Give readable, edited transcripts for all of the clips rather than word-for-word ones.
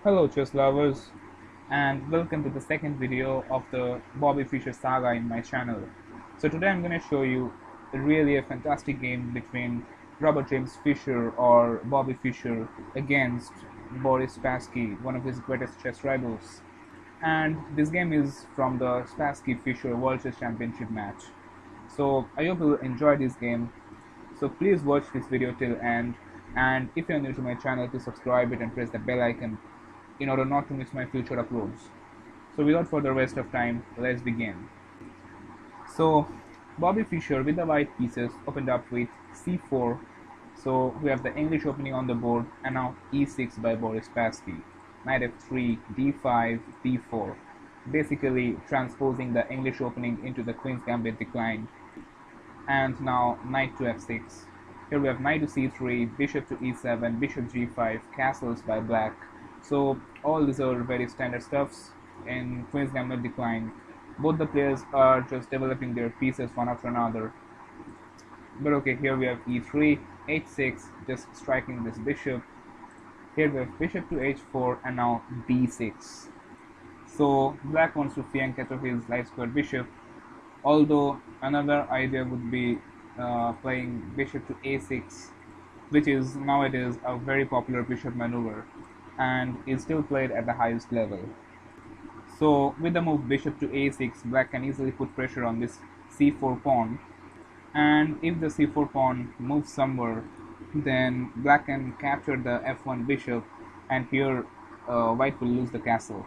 Hello chess lovers, and welcome to the second video of the Bobby Fischer saga in my channel. So today I'm going to show you really a fantastic game between Robert James Fischer or Bobby Fischer against Boris Spassky, one of his greatest chess rivals. And this game is from the Spassky Fischer World Chess Championship match. So I hope you'll enjoy this game. So please watch this video till end, and if you're new to my channel, please subscribe it and press the bell icon in order not to miss my future uploads. So without further waste of time, let's begin. So Bobby Fischer with the white pieces opened up with c4. So we have the English opening on the board, and now e6 by Boris Spassky. Knight f3, d5, b4, basically transposing the English opening into the Queen's Gambit decline. And now knight to f6. Here we have knight to c3, bishop to e7, bishop g5, castles by black. So all these are very standard stuffs in Queen's Gambit decline. Both the players are just developing their pieces one after another. But okay, here we have e3, h6, just striking this bishop. Here we have bishop to h4 and now b6. So black wants to fianchetto his light square bishop, although another idea would be playing bishop to a6, which is nowadays a very popular bishop maneuver and is still played at the highest level. So with the move bishop to a6, black can easily put pressure on this c4 pawn, and if the c4 pawn moves somewhere, then black can capture the f1 bishop, and here white will lose the castle.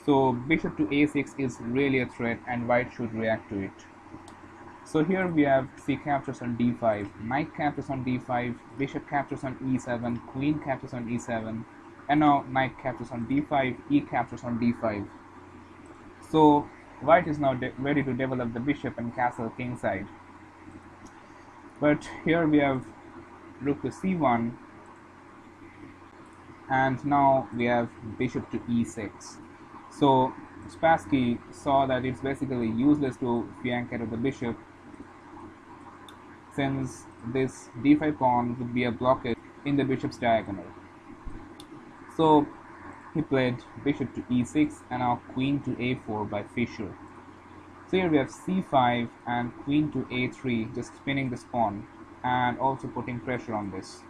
So bishop to a6 is really a threat, and white should react to it. So here we have c captures on d5, knight captures on d5, bishop captures on e7, queen captures on e7, and now knight captures on d5, e captures on d5. So white is now ready to develop the bishop and castle kingside. But here we have rook to c1, and now we have bishop to e6. So Spassky saw that it's basically useless to fianchetto the bishop, since this d5 pawn would be a blockage in the bishop's diagonal. So he played bishop to e6 and now queen to a4 by Fischer. So here we have c5 and queen to a3, just spinning this pawn and also putting pressure on this.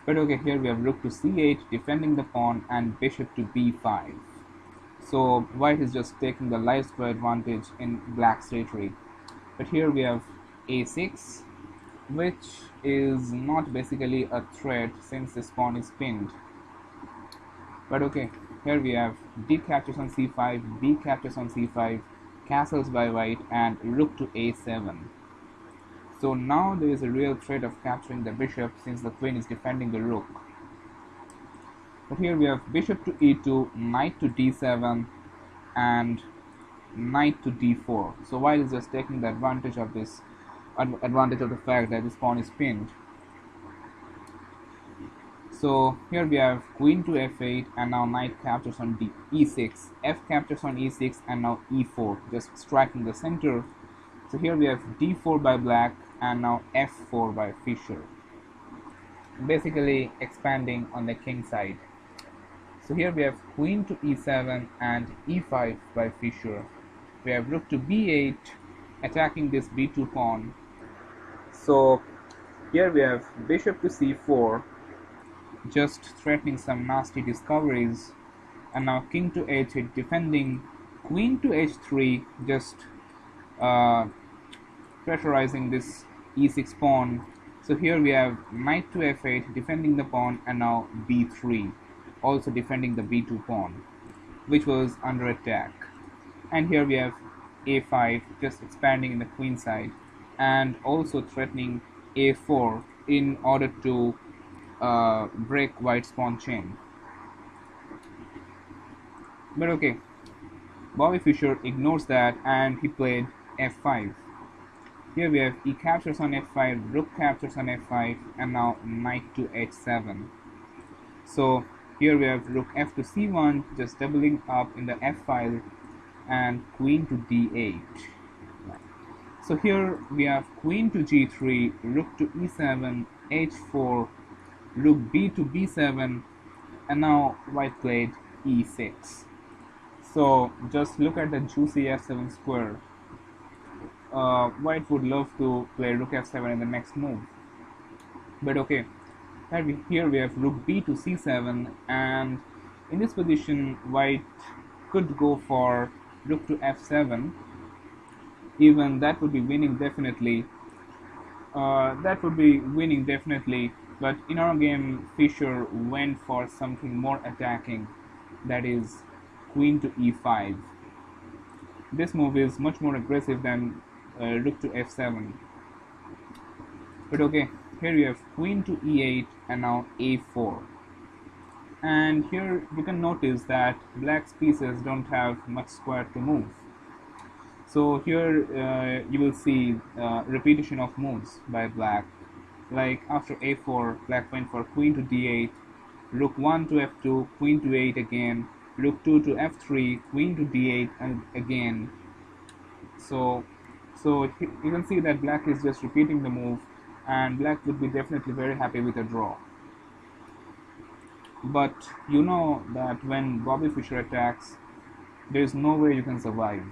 But okay, here we have rook to c8, defending the pawn, and bishop to b5. So white is just taking the light square advantage in black's territory. But here we have a6, which is not basically a threat since this pawn is pinned. But okay, here we have d captures on c5, b captures on c5, castles by white, and rook to a7. So now there is a real threat of capturing the bishop since the queen is defending the rook. But here we have bishop to e2, knight to d7, and knight to d4. So white is just taking the advantage of this, advantage of the fact that this pawn is pinned. So here we have queen to f8, and now knight captures on e6, f captures on e6, and now e4, just striking the center. So here we have d4 by black, and now f4 by Fischer, basically expanding on the king side. So here we have queen to e7 and e5 by Fischer. We have rook to b8, attacking this b2 pawn. So here we have bishop to c4, just threatening some nasty discoveries, and now king to h8, defending, queen to h3, just pressurizing this e6 pawn. So here we have knight to f8, defending the pawn, and now b3, also defending the b2 pawn, which was under attack. And here we have a5, just expanding in the queen side, and also threatening a4 in order to break white's pawn chain. But okay, Bobby Fischer ignores that and he played f5. Here we have e captures on f5, rook captures on f5, and now knight to h7. So here we have rook f to c1, just doubling up in the f file, and queen to d8. So here we have queen to g3, rook to e7, h4, rook b to b7, and now white played e6. So just look at the juicy f7 square. White would love to play rook f7 in the next move, but okay. Here we have rook b to c7, and in this position white could go for rook to f7. Even that would be winning definitely. But in our game Fischer went for something more attacking, that is queen to e5. This move is much more aggressive than rook to f7. But okay, here you have queen to e8 and now a4. And here you can notice that black's pieces don't have much square to move. So here you will see repetition of moves by black. Like after a4, black went for queen to d8, rook 1 to f2, queen to 8 again, rook 2 to f3, queen to d8 and again. So you can see that black is just repeating the move, and black would be definitely very happy with a draw. But you know that when Bobby Fischer attacks, there is no way you can survive.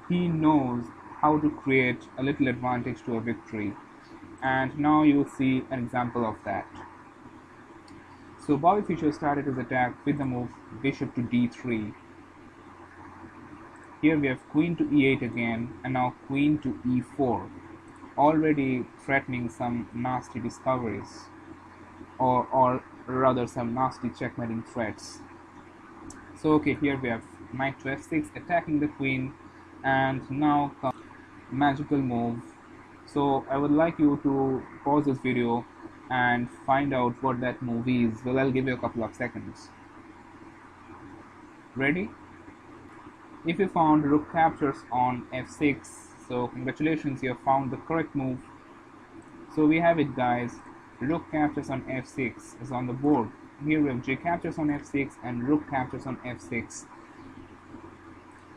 He knows how to create a little advantage to a victory, and now you will see an example of that. So Bobby Fischer started his attack with the move bishop to d3. Here we have queen to e8 again, and now queen to e4, already threatening some nasty discoveries, or rather some nasty checkmating threats. So okay, here we have knight to f6 attacking the queen, and now comes magical move. So I would like you to pause this video and find out what that move is. Well, I'll give you a couple of seconds. Ready? If you found rook captures on f6, so congratulations, you have found the correct move. So we have it, guys. Rook captures on f6 is on the board. Here we have j captures on f6 and rook captures on f6.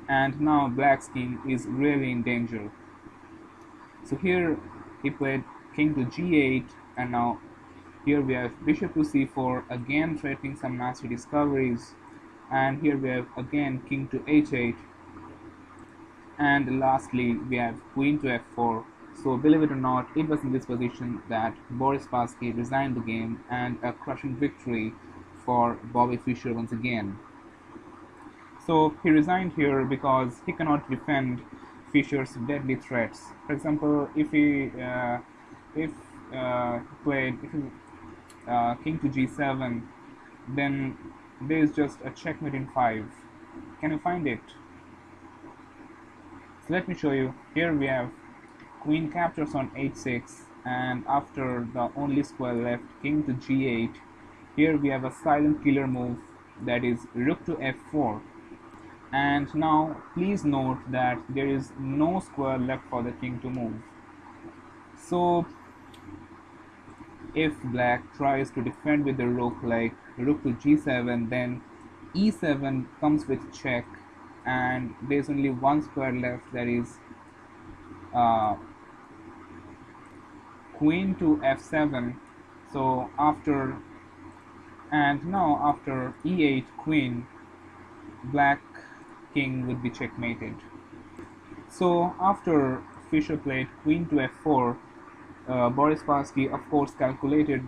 And now black's king is really in danger. So here he played king to g8, and now here we have bishop to c4, again threatening some nasty discoveries, and here we have again king to h8, and lastly we have queen to f4. So believe it or not, it was in this position that Boris Spassky resigned the game, and a crushing victory for Bobby Fischer once again. So he resigned here because he cannot defend Fischer's deadly threats. For example, if he played king to g7, then there is just a checkmate in 5. Can you find it? So let me show you. Here we have queen captures on h6, and after the only square left, king to g8, here we have a silent killer move, that is rook to f4. And now please note that there is no square left for the king to move. So if black tries to defend with the rook, like rook to g7, then e7 comes with check, and there's only one square left, that is queen to f7. So after e8 queen, black king would be checkmated. So after Fischer played queen to f4, Boris Spassky of course calculated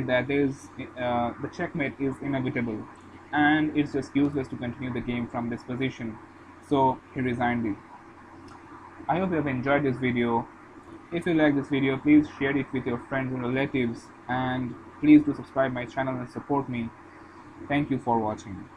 that the checkmate is inevitable, and it's just useless to continue the game from this position. So he resigned it. I hope you have enjoyed this video. If you like this video, please share it with your friends and relatives, and please do subscribe my channel and support me. Thank you for watching.